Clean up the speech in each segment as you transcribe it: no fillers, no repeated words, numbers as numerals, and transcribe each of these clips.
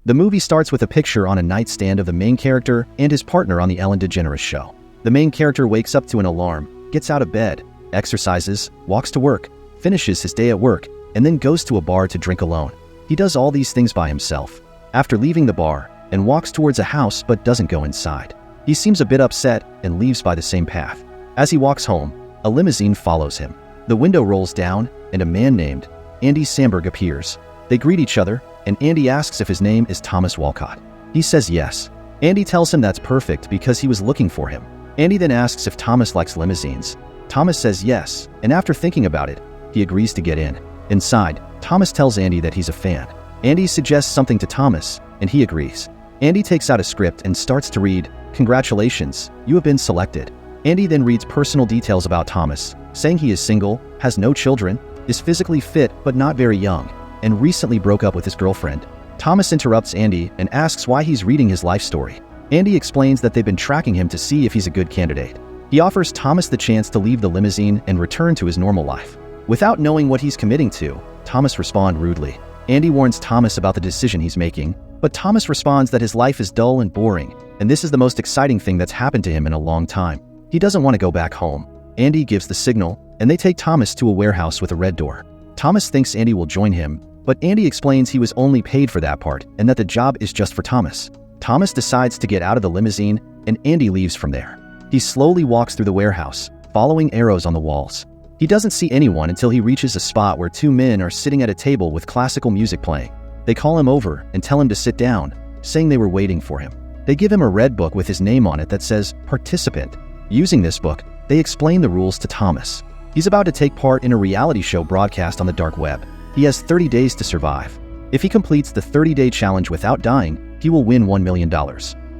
The movie starts with a picture on a nightstand of the main character and his partner on the Ellen DeGeneres show. The main character wakes up to an alarm, gets out of bed, exercises, walks to work, finishes his day at work, and then goes to a bar to drink alone. He does all these things by himself. After leaving the bar, and walks towards a house but doesn't go inside. He seems a bit upset and leaves by the same path. As he walks home, a limousine follows him. The window rolls down, and a man named Andy Samberg appears. They greet each other, and Andy asks if his name is Thomas Walcott. He says yes. Andy tells him that's perfect because he was looking for him. Andy then asks if Thomas likes limousines. Thomas says yes, and after thinking about it, he agrees to get in. Inside, Thomas tells Andy that he's a fan. Andy suggests something to Thomas, and he agrees. Andy takes out a script and starts to read, "Congratulations, you have been selected." Andy then reads personal details about Thomas, saying he is single, has no children, is physically fit but not very young, and recently broke up with his girlfriend. Thomas interrupts Andy and asks why he's reading his life story. Andy explains that they've been tracking him to see if he's a good candidate. He offers Thomas the chance to leave the limousine and return to his normal life. Without knowing what he's committing to, Thomas responds rudely. Andy warns Thomas about the decision he's making, but Thomas responds that his life is dull and boring, and this is the most exciting thing that's happened to him in a long time. He doesn't want to go back home. Andy gives the signal, and they take Thomas to a warehouse with a red door. Thomas thinks Andy will join him, but Andy explains he was only paid for that part and that the job is just for Thomas. Thomas decides to get out of the limousine, and Andy leaves from there. He slowly walks through the warehouse, following arrows on the walls. He doesn't see anyone until he reaches a spot where two men are sitting at a table with classical music playing. They call him over and tell him to sit down, saying they were waiting for him. They give him a red book with his name on it that says "Participant." Using this book, they explain the rules to Thomas. He's about to take part in a reality show broadcast on the dark web. He has 30 days to survive. If he completes the 30-day challenge without dying, he will win $1 million.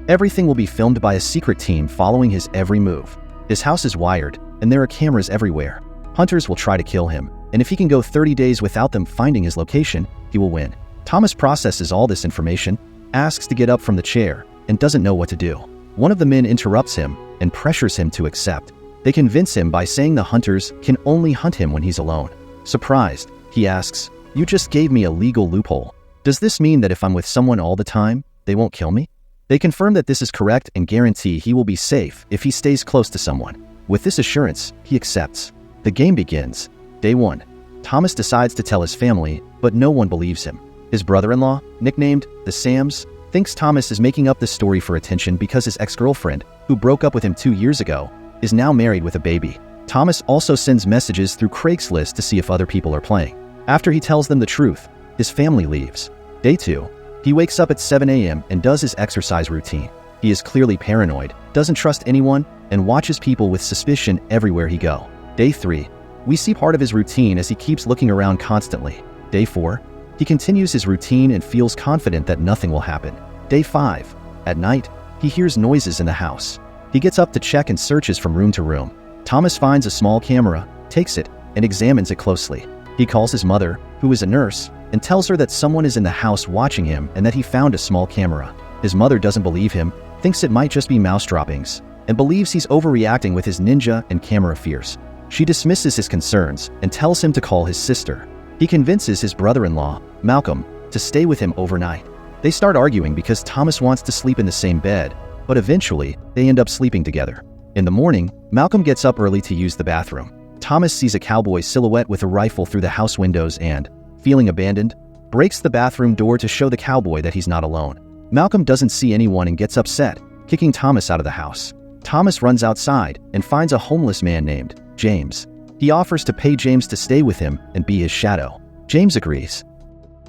Everything will be filmed by a secret team following his every move. His house is wired, and there are cameras everywhere. Hunters will try to kill him, and if he can go 30 days without them finding his location, he will win. Thomas processes all this information, asks to get up from the chair, and doesn't know what to do. One of the men interrupts him and pressures him to accept. They convince him by saying the hunters can only hunt him when he's alone. Surprised, he asks, "You just gave me a legal loophole. Does this mean that if I'm with someone all the time, they won't kill me?" They confirm that this is correct and guarantee he will be safe if he stays close to someone. With this assurance, he accepts. The game begins. Day 1. Thomas decides to tell his family, but no one believes him. His brother-in-law, nicknamed the Sams, thinks Thomas is making up this story for attention because his ex-girlfriend, who broke up with him 2 years ago, is now married with a baby. Thomas also sends messages through Craigslist to see if other people are playing. After he tells them the truth, his family leaves. Day 2. He wakes up at 7 a.m. and does his exercise routine. He is clearly paranoid, doesn't trust anyone, and watches people with suspicion everywhere he goes. Day 3. We see part of his routine as he keeps looking around constantly. Day 4. He continues his routine and feels confident that nothing will happen. Day 5. At night, he hears noises in the house. He gets up to check and searches from room to room. Thomas finds a small camera, takes it, and examines it closely. He calls his mother, who is a nurse, and tells her that someone is in the house watching him and that he found a small camera. His mother doesn't believe him, thinks it might just be mouse droppings, and believes he's overreacting with his ninja and camera fears. She dismisses his concerns and tells him to call his sister. He convinces his brother-in-law, Malcolm, to stay with him overnight. They start arguing because Thomas wants to sleep in the same bed, but eventually they end up sleeping together. In the morning, Malcolm gets up early to use the bathroom. Thomas sees a cowboy silhouette with a rifle through the house windows and, feeling abandoned, breaks the bathroom door to show the cowboy that he's not alone. Malcolm doesn't see anyone and gets upset, kicking Thomas out of the house. Thomas runs outside and finds a homeless man named James. He offers to pay James to stay with him and be his shadow. James agrees.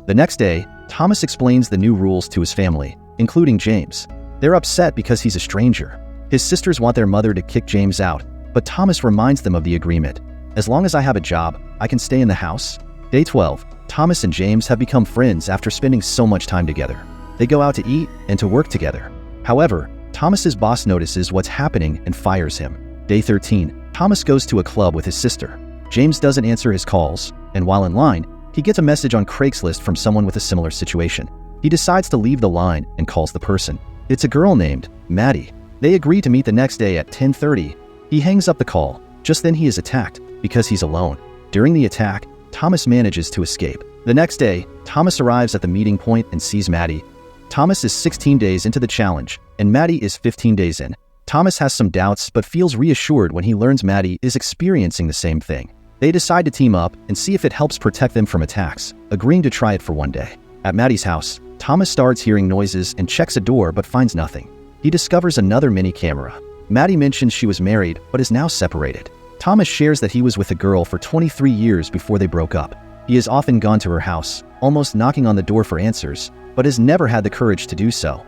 The next day, Thomas explains the new rules to his family, including James. They're upset because he's a stranger. His sisters want their mother to kick James out, but Thomas reminds them of the agreement. As long as I have a job, I can stay in the house. Day 12. Thomas and James have become friends after spending so much time together. They go out to eat and to work together. However, Thomas's boss notices what's happening and fires him. Day 13. Thomas goes to a club with his sister. James doesn't answer his calls, and while in line, he gets a message on Craigslist from someone with a similar situation. He decides to leave the line and calls the person. It's a girl named Maddie. They agree to meet the next day at 10:30. He hangs up the call. Just then he is attacked because he's alone. During the attack, Thomas manages to escape. The next day, Thomas arrives at the meeting point and sees Maddie. Thomas is 16 days into the challenge, and Maddie is 15 days in. Thomas has some doubts but feels reassured when he learns Maddie is experiencing the same thing. They decide to team up and see if it helps protect them from attacks, agreeing to try it for one day. At Maddie's house, Thomas starts hearing noises and checks a door but finds nothing. He discovers another mini camera. Maddie mentions she was married but is now separated. Thomas shares that he was with a girl for 23 years before they broke up. He has often gone to her house, almost knocking on the door for answers, but has never had the courage to do so.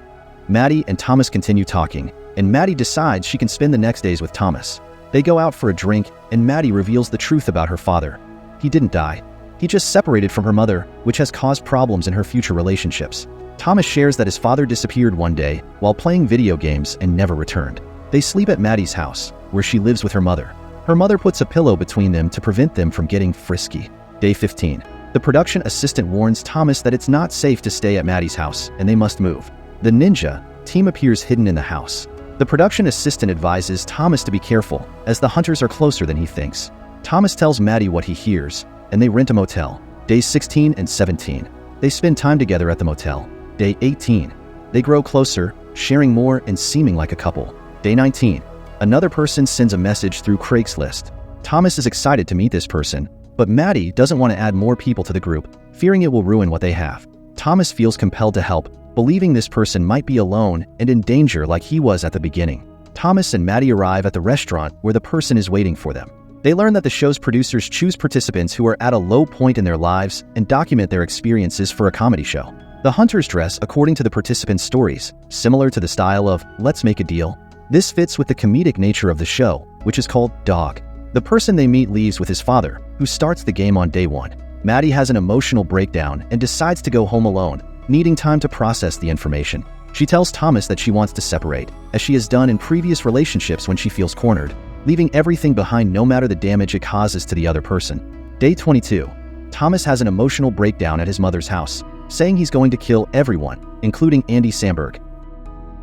Maddie and Thomas continue talking, and Maddie decides she can spend the next days with Thomas. They go out for a drink, and Maddie reveals the truth about her father. He didn't die. He just separated from her mother, which has caused problems in her future relationships. Thomas shares that his father disappeared one day while playing video games and never returned. They sleep at Maddie's house, where she lives with her mother. Her mother puts a pillow between them to prevent them from getting frisky. Day 15. The production assistant warns Thomas that it's not safe to stay at Maddie's house, and they must move. The ninja team appears hidden in the house. The production assistant advises Thomas to be careful, as the hunters are closer than he thinks. Thomas tells Maddie what he hears, and they rent a motel. Days 16 and 17. They spend time together at the motel. Day 18. They grow closer, sharing more and seeming like a couple. Day 19. Another person sends a message through Craigslist. Thomas is excited to meet this person, but Maddie doesn't want to add more people to the group, fearing it will ruin what they have. Thomas feels compelled to help, believing this person might be alone and in danger like he was at the beginning. Thomas and Maddie arrive at the restaurant where the person is waiting for them. They learn that the show's producers choose participants who are at a low point in their lives and document their experiences for a comedy show. The hunters dress according to the participants' stories, similar to the style of Let's Make a Deal. This fits with the comedic nature of the show, which is called Dog. The person they meet leaves with his father, who starts the game on day 1. Maddie has an emotional breakdown and decides to go home alone, needing time to process the information. She tells Thomas that she wants to separate, as she has done in previous relationships when she feels cornered, leaving everything behind no matter the damage it causes to the other person. Day 22. Thomas has an emotional breakdown at his mother's house, saying he's going to kill everyone, including Andy Samberg.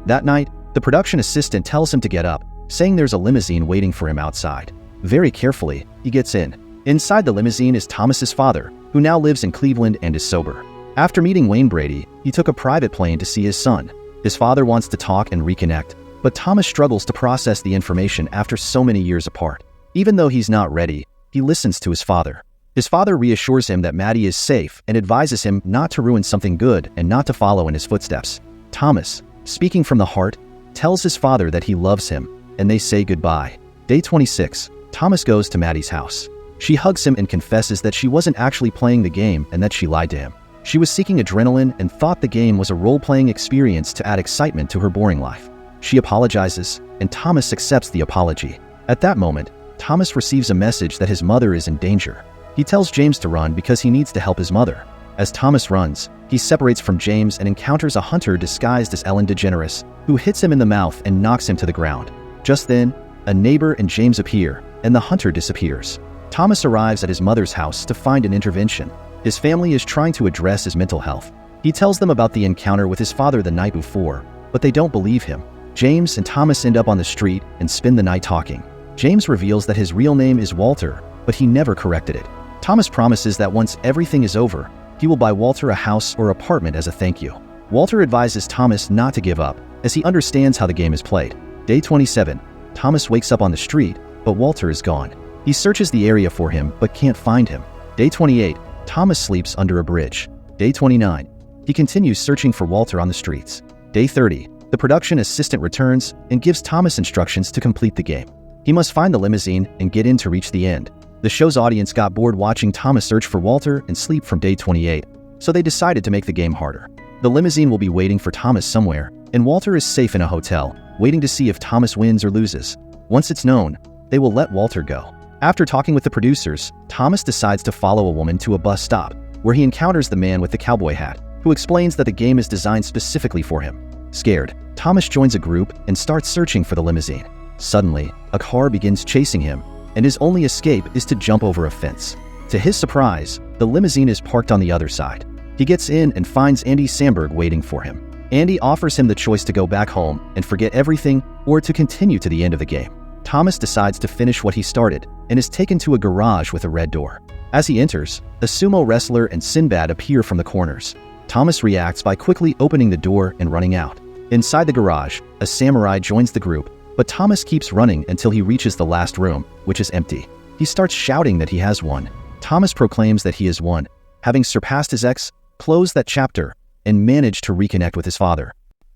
That night, the production assistant tells him to get up, saying there's a limousine waiting for him outside. Very carefully, he gets in. Inside the limousine is Thomas's father, who now lives in Cleveland and is sober. After meeting Wayne Brady, he took a private plane to see his son. His father wants to talk and reconnect, but Thomas struggles to process the information after so many years apart. Even though he's not ready, he listens to his father. His father reassures him that Maddie is safe and advises him not to ruin something good and not to follow in his footsteps. Thomas, speaking from the heart, tells his father that he loves him, and they say goodbye. Day 26. Thomas goes to Maddie's house. She hugs him and confesses that she wasn't actually playing the game and that she lied to him. She was seeking adrenaline and thought the game was a role-playing experience to add excitement to her boring life. She apologizes, and Thomas accepts the apology. At that moment, Thomas receives a message that his mother is in danger. He tells James to run because he needs to help his mother. As Thomas runs, he separates from James and encounters a hunter disguised as Ellen DeGeneres, who hits him in the mouth and knocks him to the ground. Just then, a neighbor and James appear, and the hunter disappears. Thomas arrives at his mother's house to find an intervention. His family is trying to address his mental health. He tells them about the encounter with his father the night before, but they don't believe him. James and Thomas end up on the street and spend the night talking. James reveals that his real name is Walter, but he never corrected it. Thomas promises that once everything is over, he will buy Walter a house or apartment as a thank you. Walter advises Thomas not to give up, as he understands how the game is played. Day 27. Thomas wakes up on the street, but Walter is gone. He searches the area for him, but can't find him. Day 28. Thomas sleeps under a bridge. Day 29. He continues searching for Walter on the streets. Day 30. The production assistant returns and gives Thomas instructions to complete the game. He must find the limousine and get in to reach the end. The show's audience got bored watching Thomas search for Walter and sleep from day 28, so they decided to make the game harder. The limousine will be waiting for Thomas somewhere, and Walter is safe in a hotel, waiting to see if Thomas wins or loses. Once it's known, they will let Walter go. After talking with the producers, Thomas decides to follow a woman to a bus stop, where he encounters the man with the cowboy hat, who explains that the game is designed specifically for him. Scared, Thomas joins a group and starts searching for the limousine. Suddenly, a car begins chasing him, and his only escape is to jump over a fence. To his surprise, the limousine is parked on the other side. He gets in and finds Andy Samberg waiting for him. Andy offers him the choice to go back home and forget everything or to continue to the end of the game. Thomas decides to finish what he started and is taken to a garage with a red door. As he enters, a sumo wrestler and Sinbad appear from the corners. Thomas reacts by quickly opening the door and running out. Inside the garage, a samurai joins the group, but Thomas keeps running until he reaches the last room, which is empty. He starts shouting that he has won. Thomas proclaims that he has won, having surpassed his ex, closed that chapter, and managed to reconnect with his father.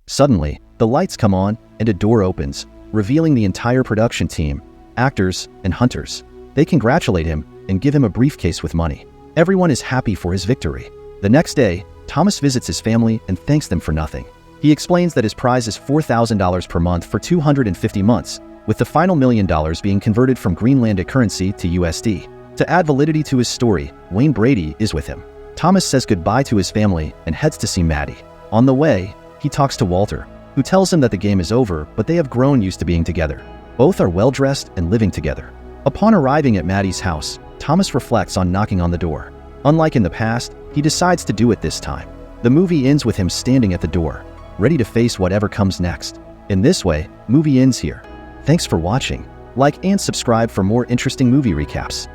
Suddenly, the lights come on and a door opens, revealing the entire production team, actors, and hunters. They congratulate him and give him a briefcase with money. Everyone is happy for his victory. The next day, Thomas visits his family and thanks them for nothing. He explains that his prize is $4,000 per month for 250 months, with the final $1 million being converted from Greenlandic currency to USD. To add validity to his story, Wayne Brady is with him. Thomas says goodbye to his family and heads to see Maddie. On the way, he talks to Walter, who tells him that the game is over, but they have grown used to being together. Both are well-dressed and living together. Upon arriving at Maddie's house, Thomas reflects on knocking on the door. Unlike in the past, he decides to do it this time. The movie ends with him standing at the door, ready to face whatever comes next. In this way, movie ends here. Thanks for watching. Like and subscribe for more interesting movie recaps.